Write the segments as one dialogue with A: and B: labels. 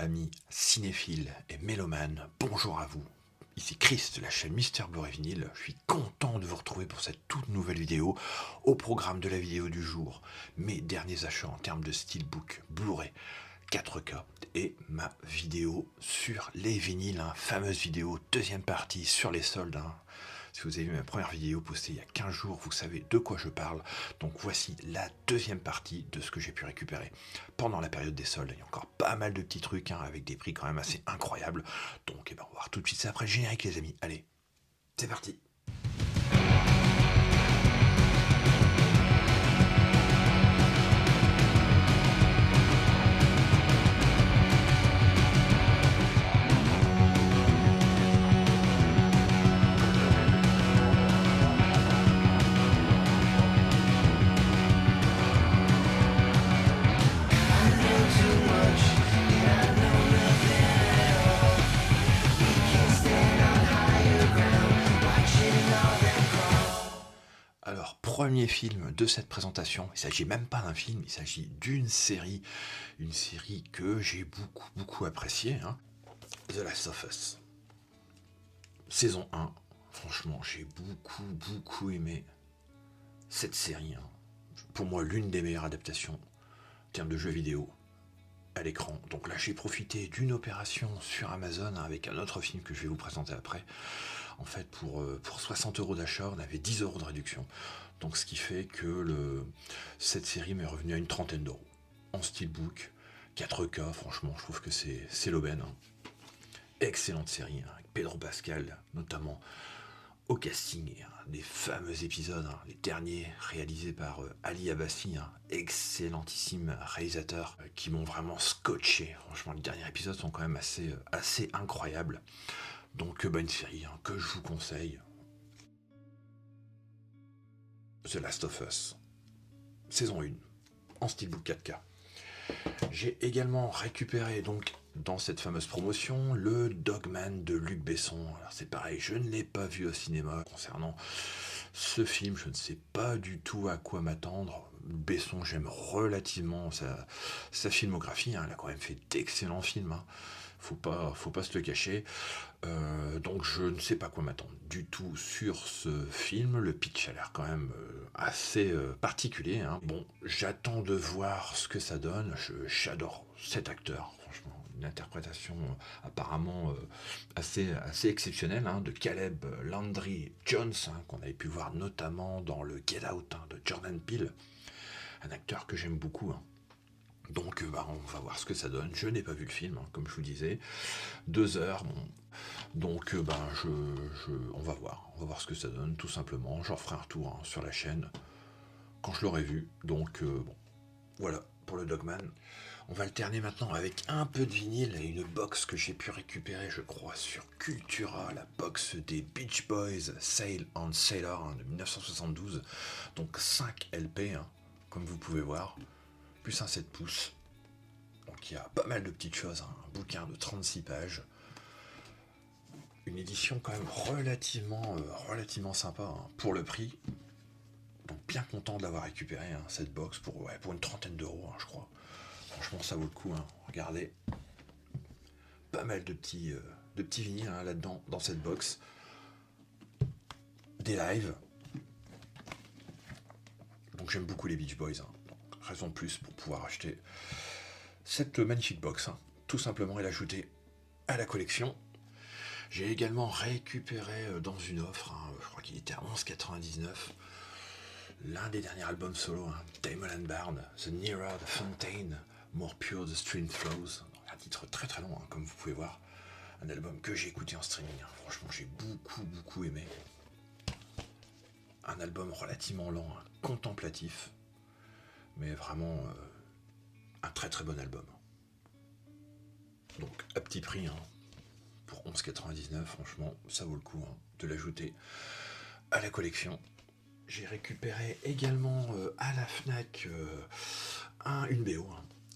A: amis cinéphiles et mélomanes, bonjour à vous. Ici Chris de la chaîne Mister Blu-ray Vinyl. Je suis content de vous retrouver pour cette toute nouvelle vidéo. Au programme de la vidéo du jour, mes derniers achats en termes de steelbook Blu-ray 4K et ma vidéo sur les vinyles, fameuse vidéo deuxième partie sur les soldes. Si vous avez vu ma première vidéo postée il y a 15 jours, vous savez de quoi je parle. Donc voici la deuxième partie de ce que j'ai pu récupérer pendant la période des soldes. Il y a encore pas mal de petits trucs avec des prix quand même assez incroyables. Donc on va voir tout de suite ça après le générique les amis. Allez, c'est parti. Alors, premier film de cette présentation, il ne s'agit même pas d'un film, il s'agit d'une série, une série que j'ai beaucoup appréciée, The Last of Us. Saison 1, franchement, j'ai beaucoup aimé cette série. Pour moi, l'une des meilleures adaptations en termes de jeux vidéo à l'écran. Donc là, j'ai profité d'une opération sur Amazon avec un autre film que je vais vous présenter après. En fait, pour 60 € d'achat, on avait 10 € de réduction. Donc ce qui fait que cette série m'est revenue à une trentaine d'euros. En steelbook, 4K, franchement, je trouve que c'est l'aubaine. Excellente série, avec Pedro Pascal, notamment au casting, des fameux épisodes, les derniers réalisés par Ali Abbasi, excellentissime réalisateur, qui m'ont vraiment scotché. Franchement, les derniers épisodes sont quand même assez incroyables. Donc une série que je vous conseille. The Last of Us, saison 1, en steelbook 4K. J'ai également récupéré donc dans cette fameuse promotion le Dogman de Luc Besson. Alors c'est pareil, je ne l'ai pas vu au cinéma. Concernant ce film, je ne sais pas du tout à quoi m'attendre. Besson, j'aime relativement sa filmographie. Il a quand même fait d'excellents films. Faut pas se le cacher. Donc je ne sais pas quoi m'attendre du tout sur ce film. Le pitch a l'air quand même assez particulier. Bon, j'attends de voir ce que ça donne. J'adore cet acteur, franchement. Une interprétation apparemment assez exceptionnelle de Caleb Landry Jones, qu'on avait pu voir notamment dans le Get Out de Jordan Peele. Un acteur que j'aime beaucoup. Donc on va voir ce que ça donne. Je n'ai pas vu le film, comme je vous disais. 2 heures, bon. Donc on va voir ce que ça donne, tout simplement. J'en ferai un retour sur la chaîne quand je l'aurai vu. Donc bon, voilà pour le Dogman. On va alterner maintenant avec un peu de vinyle et une box que j'ai pu récupérer, je crois, sur Cultura, la box des Beach Boys Sail on Sailor de 1972. Donc 5 LP, comme vous pouvez voir, plus un 7 pouces. Donc il y a pas mal de petites choses, un bouquin de 36 pages. Une édition quand même relativement sympa pour le prix. Donc bien content de l'avoir récupéré, cette box, pour une trentaine d'euros, je crois. Franchement, ça vaut le coup. Regardez, pas mal de petits vinyles là-dedans, dans cette box. Des lives. Donc j'aime beaucoup les Beach Boys. Donc, raison de plus pour pouvoir acheter cette magnifique box. Tout simplement, et l'ajouter à la collection. J'ai également récupéré dans une offre, je crois qu'il était à 11,99, l'un des derniers albums solo, Damon Albarn, The Nearer the Fountain, More Pure the Stream Flows. Un titre très long, comme vous pouvez voir. Un album que j'ai écouté en streaming. Franchement, j'ai beaucoup aimé. Un album relativement lent, contemplatif, mais vraiment un très bon album. Donc à petit prix, pour 11,99, franchement, ça vaut le coup de l'ajouter à la collection. J'ai récupéré également à la Fnac une BO.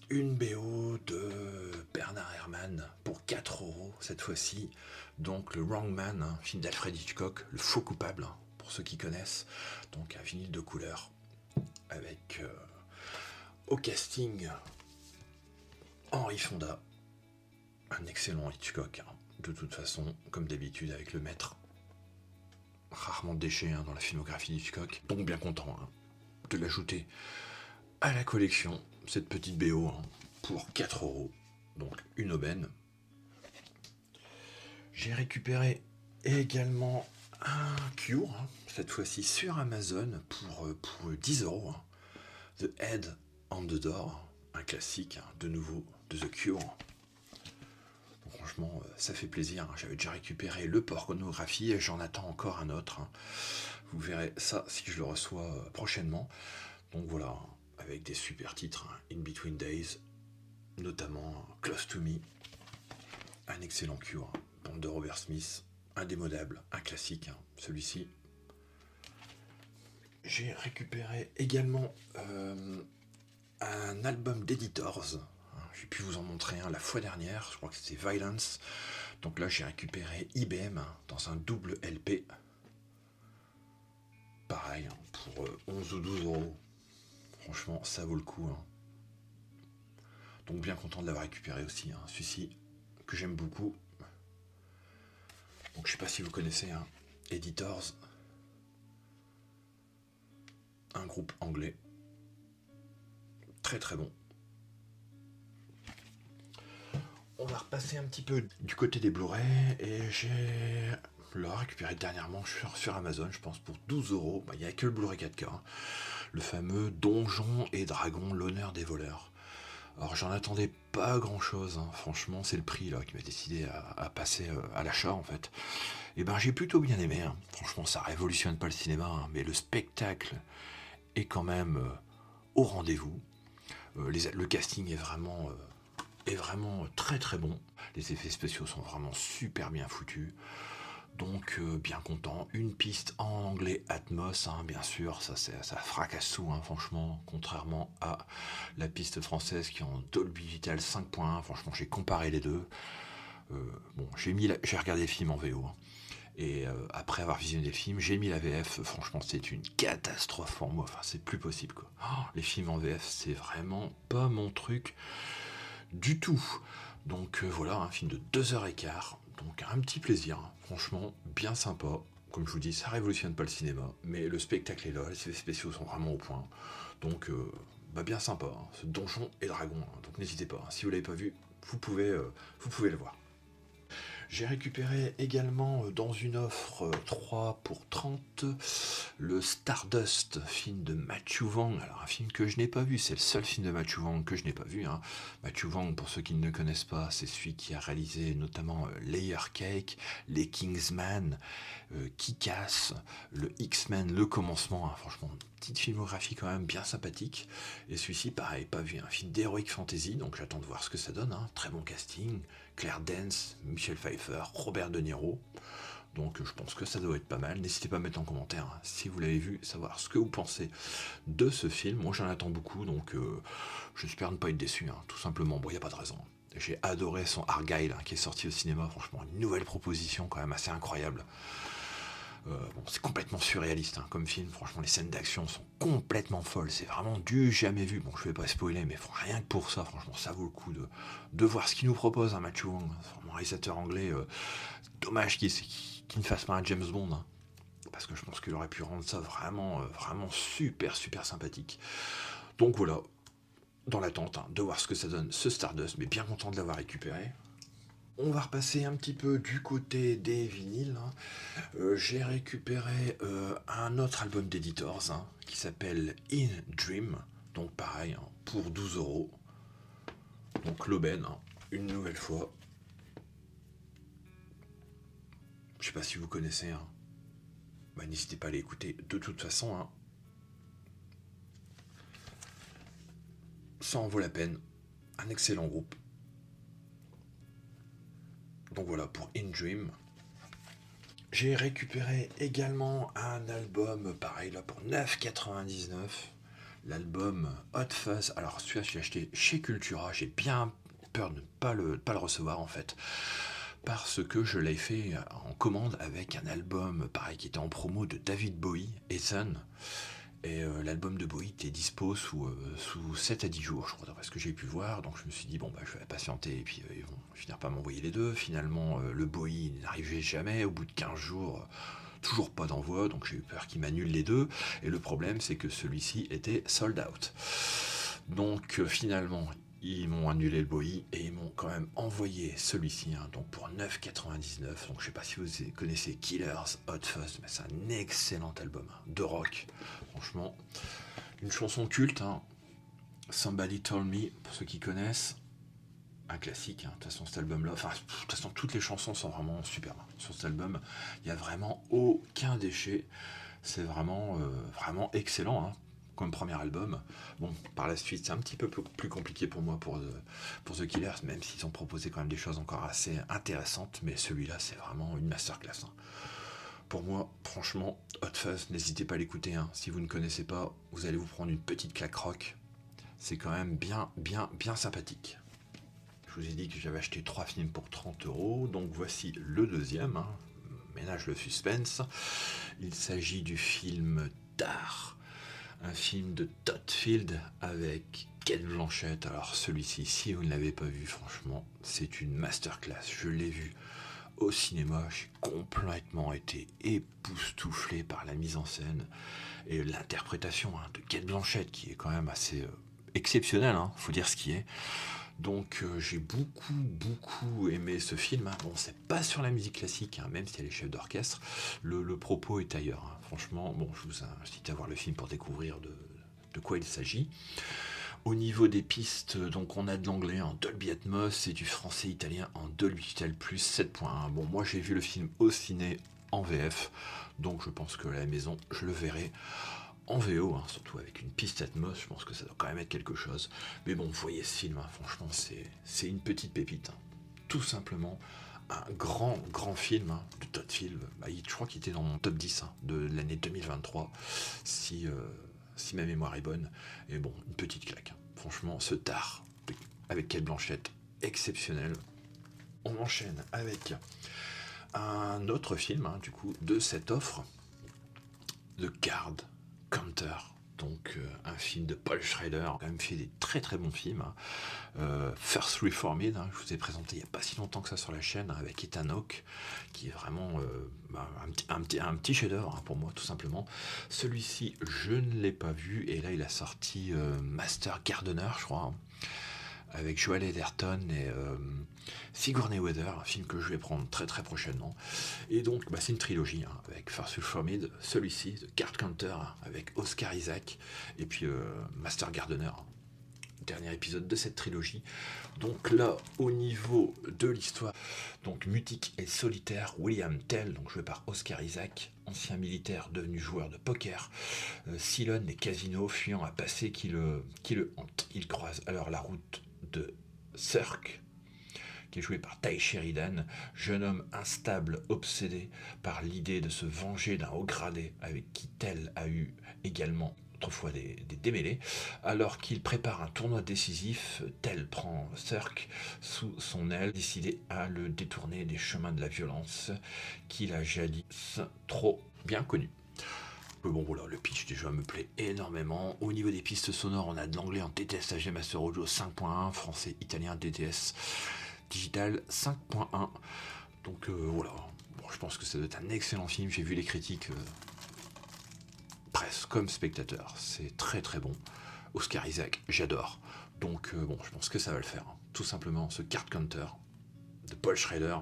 A: Une BO de Bernard Herrmann pour 4 € cette fois-ci. Donc le Wrong Man, film d'Alfred Hitchcock, le faux coupable, pour ceux qui connaissent. Donc un vinyle de couleur avec au casting Henry Fonda, un excellent Hitchcock, hein. De toute façon, comme d'habitude avec le maître, rarement de déchets hein, dans la filmographie d'Hitchcock. Donc bien content hein, de l'ajouter à la collection, cette petite BO, hein, pour 4 €. Donc une aubaine. J'ai récupéré également un Cure, hein, cette fois-ci sur Amazon, pour 10 €. Hein. The Head on the Door, un classique, hein, de nouveau, de The Cure. Donc, franchement, ça fait plaisir. Hein. J'avais déjà récupéré le Pornographie et j'en attends encore un autre. Hein. Vous verrez ça si je le reçois prochainement. Donc voilà, avec des super titres, hein. In Between Days, notamment Close to Me, un excellent Cure, bande de Robert Smith, indémodable, un classique, hein, celui-ci. J'ai récupéré également un album d'Editors. J'ai pu vous en montrer un la fois dernière, je crois que c'était Violence. Donc là j'ai récupéré IBM dans un double LP. Pareil, hein, pour 11 ou 12 €. Franchement, ça vaut le coup. Hein. Donc bien content de l'avoir récupéré aussi. Hein. Celui-ci que j'aime beaucoup. Donc je sais pas si vous connaissez hein, Editors. Un groupe anglais. Très très bon. On va repasser un petit peu du côté des Blu-ray et j'ai le récupéré dernièrement sur Amazon, je pense pour 12 €. Il n'y a que le Blu-ray 4K. Hein. Le fameux Donjons et Dragons, l'honneur des voleurs. Alors j'en attendais pas grand chose, hein. Franchement c'est le prix là qui m'a décidé à passer à l'achat en fait. Et ben j'ai plutôt bien aimé, hein. Franchement ça révolutionne pas le cinéma, hein, mais le spectacle est quand même au rendez-vous. Le casting est vraiment très très bon. Les effets spéciaux sont vraiment super bien foutus. Donc bien content. Une piste en anglais Atmos, hein, bien sûr, ça fracasse tout, hein, franchement, contrairement à la piste française qui est en Dolby Digital 5.1. Franchement, j'ai comparé les deux. Bon, j'ai regardé le film en VO. Hein, et après avoir visionné le film, j'ai mis la VF. Franchement, c'est une catastrophe pour moi. Enfin, c'est plus possible, quoi. Oh, les films en VF, c'est vraiment pas mon truc du tout. Donc voilà, un film de 2h15. Donc un petit plaisir, hein. Franchement, bien sympa. Comme je vous dis, ça révolutionne pas le cinéma, mais le spectacle est là, les effets spéciaux sont vraiment au point. Donc bien sympa, hein, ce Donjon et Dragon. Hein. Donc n'hésitez pas, hein, si vous l'avez pas vu, vous pouvez le voir. J'ai récupéré également dans une offre 3 pour 30 le Stardust, film de Matthew Vaughn. Alors un film que je n'ai pas vu, c'est le seul film de Matthew Vaughn que je n'ai pas vu. Hein. Matthew Vaughn, pour ceux qui ne le connaissent pas, c'est celui qui a réalisé notamment Layer Cake, Les Kingsman, Kick-Ass, le X-Men, le commencement. Hein. Franchement, une petite filmographie quand même bien sympathique. Et celui-ci, pareil, pas vu, un film d'heroic fantasy, donc j'attends de voir ce que ça donne. Hein. Très bon casting. Claire Danes, Michel Pfeiffer, Robert De Niro. Donc je pense que ça doit être pas mal. N'hésitez pas à mettre en commentaire hein, si vous l'avez vu, savoir ce que vous pensez de ce film. Moi j'en attends beaucoup, donc j'espère ne pas être déçu, hein, tout simplement. Bon, il n'y a pas de raison. J'ai adoré son Argyle hein, qui est sorti au cinéma. Franchement, une nouvelle proposition quand même assez incroyable. C'est complètement surréaliste hein, comme film. Franchement, les scènes d'action sont complètement folles. C'est vraiment du jamais vu. Bon, je vais pas spoiler, mais rien que pour ça, franchement, ça vaut le coup de voir ce qu'il nous propose, hein, Matthew Vaughn. Mon réalisateur anglais. Dommage qu'il ne fasse pas un James Bond. Hein, parce que je pense qu'il aurait pu rendre ça vraiment super sympathique. Donc voilà, dans l'attente hein, de voir ce que ça donne ce Stardust, mais bien content de l'avoir récupéré. On va repasser un petit peu du côté des vinyles. Hein. J'ai récupéré un autre album d'Editors hein, qui s'appelle In Dream. Donc pareil, hein, pour 12 €. Donc l'aubaine, hein, une nouvelle fois. Je sais pas si vous connaissez. Hein. N'hésitez pas à l'écouter de toute façon. Hein. Ça en vaut la peine. Un excellent groupe. Donc voilà pour In Dream. J'ai récupéré également un album, pareil là pour 9,99. L'album Hot Fuzz. Alors celui-là je l'ai acheté chez Cultura. J'ai bien peur de ne pas le recevoir en fait. Parce que je l'ai fait en commande avec un album pareil qui était en promo de David Bowie, Ethan. Et l'album de Bowie était dispo sous 7 à 10 jours, je crois, d'après ce que j'ai pu voir. Donc je me suis dit, bon, bah, je vais patienter, et puis ils vont finir par m'envoyer les deux. Finalement, le Bowie n'arrivait jamais. Au bout de 15 jours, toujours pas d'envoi, donc j'ai eu peur qu'ils m'annulent les deux. Et le problème, c'est que celui-ci était sold out. Donc finalement, ils m'ont annulé le Bowie et ils m'ont quand même envoyé celui-ci, hein, donc pour 9,99. Donc je sais pas si vous connaissez Killers Hot Fuzz, mais c'est un excellent album hein, de rock. Franchement, une chanson culte, hein, Somebody Told Me, pour ceux qui connaissent. Un classique, hein. De toute façon cet album-là, enfin de toute façon toutes les chansons sont vraiment superbes. Hein. Sur cet album, il n'y a vraiment aucun déchet. C'est vraiment excellent, hein, comme premier album. Bon, par la suite, c'est un petit peu plus compliqué pour moi pour The Killers, même s'ils ont proposé quand même des choses encore assez intéressantes, mais celui-là, c'est vraiment une masterclass. Hein. Pour moi, franchement, Hot Fuzz, n'hésitez pas à l'écouter. Hein. Si vous ne connaissez pas, vous allez vous prendre une petite claque rock. C'est quand même bien sympathique. Je vous ai dit que j'avais acheté 3 films pour 30€, donc voici le deuxième. Hein. Ménage le suspense. Il s'agit du film Tar, un film de Todd Field avec Cate Blanchett. Alors celui-ci, si vous ne l'avez pas vu, franchement, c'est une masterclass. Je l'ai vu au cinéma, j'ai complètement été époustouflé par la mise en scène et l'interprétation hein, de Cate Blanchett, qui est quand même assez exceptionnelle, hein, faut dire ce qui est. Donc j'ai beaucoup aimé ce film. Hein. Bon, c'est pas sur la musique classique, hein, même si elle est chef d'orchestre. Le propos est ailleurs. Hein. Franchement, bon, je vous invite à voir le film pour découvrir de quoi il s'agit. Au niveau des pistes, donc on a de l'anglais en Dolby Atmos et du français-italien en Dolby Digital Plus 7.1. Bon, moi j'ai vu le film au ciné en VF, donc je pense que à la maison je le verrai en VO, hein, surtout avec une piste Atmos, je pense que ça doit quand même être quelque chose. Mais bon, vous voyez ce film, hein, franchement, c'est une petite pépite. Hein. Tout simplement, un grand film hein, de Todd Field. Bah, je crois qu'il était dans mon top 10 hein, de l'année 2023, si ma mémoire est bonne. Et bon, une petite claque. Hein. Franchement, ce Tar, avec Cate Blanchett, exceptionnel. On enchaîne avec un autre film, hein, du coup, de cette offre, The Card Counter, donc un film de Paul Schrader, qui a quand même fait des très bons films. Hein. First Reformed, hein, je vous ai présenté il n'y a pas si longtemps que ça sur la chaîne, hein, avec Ethan Hawke, qui est vraiment un petit chef-d'œuvre hein, pour moi, tout simplement. Celui-ci, je ne l'ai pas vu, et là il a sorti Master Gardener, je crois, hein, avec Joel Edgerton et Sigourney Weaver, un film que je vais prendre très prochainement. Et donc, c'est une trilogie, hein, avec First Reformed, celui-ci, The Card Counter, avec Oscar Isaac, et puis Master Gardener, dernier épisode de cette trilogie. Donc là, au niveau de l'histoire, donc mutique et solitaire, William Tell, donc joué par Oscar Isaac, ancien militaire devenu joueur de poker, sillonne les casinos, fuyant un passé qui le hante. Il croise alors la route de Cirque, qui est joué par Ty Sheridan, jeune homme instable, obsédé par l'idée de se venger d'un haut gradé avec qui Tell a eu également autrefois des démêlés. Alors qu'il prépare un tournoi décisif, Tell prend Cirque sous son aile, décidé à le détourner des chemins de la violence qu'il a jadis trop bien connus. Bon voilà, le pitch déjà me plaît énormément. Au niveau des pistes sonores, on a de l'anglais en DTS AG Master Audio 5.1, français, italien, DTS Digital 5.1. Donc voilà, bon, je pense que ça doit être un excellent film. J'ai vu les critiques presque comme spectateur. C'est très bon. Oscar Isaac, j'adore. Donc bon, je pense que ça va le faire. Hein. Tout simplement, ce Card Counter de Paul Schrader.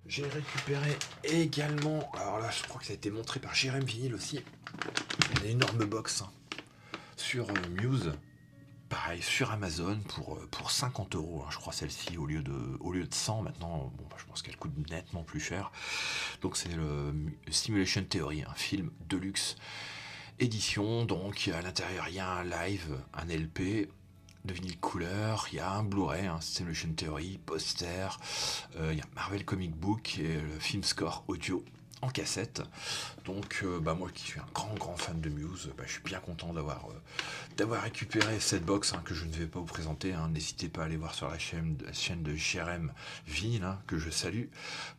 A: J'ai récupéré également, alors là je crois que ça a été montré par Jérém Vinyl aussi, une énorme box hein, sur Muse, pareil sur Amazon pour 50€, hein, je crois celle-ci au lieu de 100 maintenant, bon, je pense qu'elle coûte nettement plus cher. Donc c'est le Simulation Theory, un film deluxe édition, donc à l'intérieur il y a un live, un LP, de vinyle couleur, il y a un Blu-ray, hein, Simulation Theory, poster, il y a Marvel Comic Book et le film score audio en cassette. Donc moi qui suis un grand fan de Muse, je suis bien content d'avoir récupéré cette box hein, que je ne vais pas vous présenter. Hein. N'hésitez pas à aller voir sur la chaîne de Jérém Vinyl, hein, que je salue,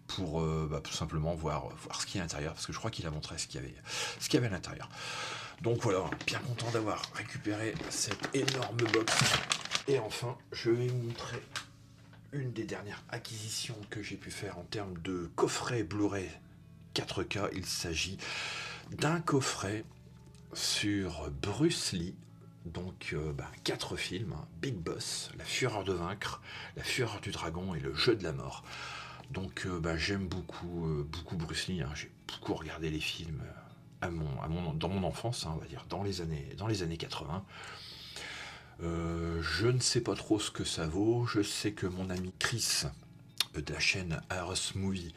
A: pour tout simplement voir ce qu'il y a à l'intérieur, parce que je crois qu'il a montré ce qu'il y avait à l'intérieur. Donc voilà, bien content d'avoir récupéré cette énorme box. Et enfin, je vais vous montrer une des dernières acquisitions que j'ai pu faire en termes de coffret Blu-ray 4K. Il s'agit d'un coffret sur Bruce Lee. Donc 4 films, hein. Big Boss, La Fureur de Vaincre, La Fureur du Dragon et Le Jeu de la Mort. Donc j'aime beaucoup Bruce Lee, hein. J'ai beaucoup regardé les films dans mon enfance, hein, on va dire, dans les années 80. Je ne sais pas trop ce que ça vaut. Je sais que mon ami Chris de la chaîne Aros Movie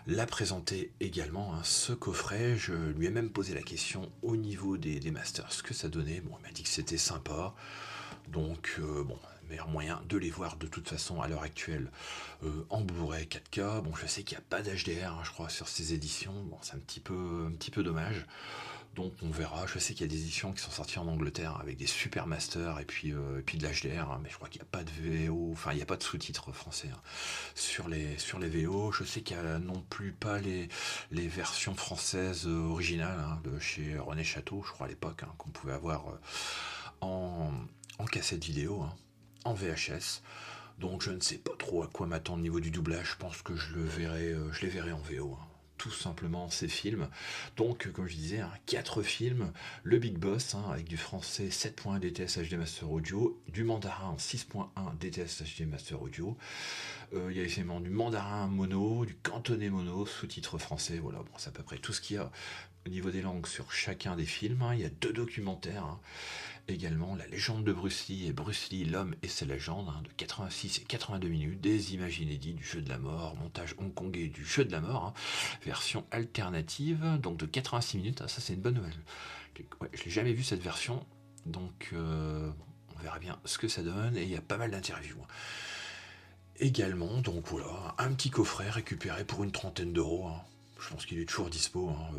A: l'a présenté également, hein, ce coffret. Je lui ai même posé la question au niveau des masters, ce que ça donnait. Bon, il m'a dit que c'était sympa. Donc, meilleur moyen de les voir de toute façon à l'heure actuelle en Blu-ray 4K. Bon, je sais qu'il n'y a pas d'HDR, hein, je crois, sur ces éditions. Bon, c'est un petit peu dommage. Donc on verra. Je sais qu'il y a des éditions qui sont sorties en Angleterre avec des super masters et puis de l'HDR, hein, mais je crois qu'il n'y a pas de VO, enfin il n'y a pas de sous-titres français, hein, sur les VO. Je sais qu'il n'y a non plus pas les versions françaises originales, hein, de chez René Château, je crois à l'époque, hein, qu'on pouvait avoir en cassette vidéo, hein, en VHS. Donc je ne sais pas trop à quoi m'attendre au niveau du doublage. Je pense que je les verrai en VO, hein, tout simplement ces films. Donc, comme je disais, hein, 4 films, le Big Boss, hein, avec du français 7.1 DTS HD Master Audio, du mandarin 6.1 DTS HD Master Audio, il y a également du mandarin mono, du cantonais mono, sous-titres français, voilà, bon, c'est à peu près tout ce qu'il y a au niveau des langues sur chacun des films, hein. Il y a 2 documentaires, hein. Également La légende de Bruce Lee et Bruce Lee, l'homme et ses légendes, hein, de 86 et 82 minutes, des images inédites du jeu de la mort, montage hongkongais du jeu de la mort, hein, version alternative, donc de 86 minutes, ah, ça c'est une bonne nouvelle. Ouais, je l'ai jamais vu cette version, donc on verra bien ce que ça donne, et il y a pas mal d'interviews, hein. Également, donc voilà, un petit coffret récupéré pour une trentaine d'euros, hein. Je pense qu'il est toujours dispo, hein,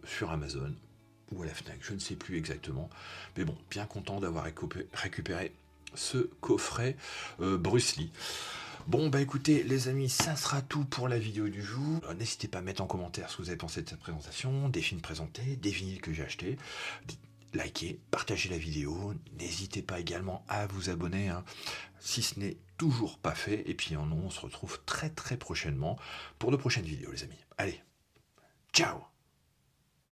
A: sur Amazon ou à la Fnac, je ne sais plus exactement. Mais bon, bien content d'avoir récupéré ce coffret Bruce Lee. Bon, bah écoutez, les amis, ça sera tout pour la vidéo du jour. N'hésitez pas à mettre en commentaire ce que vous avez pensé de cette présentation, des films présentés, des vinyles que j'ai achetés. Likez, partagez la vidéo. N'hésitez pas également à vous abonner, hein, si ce n'est toujours pas fait. Et puis on se retrouve très très prochainement pour de prochaines vidéos, les amis. Allez, ciao!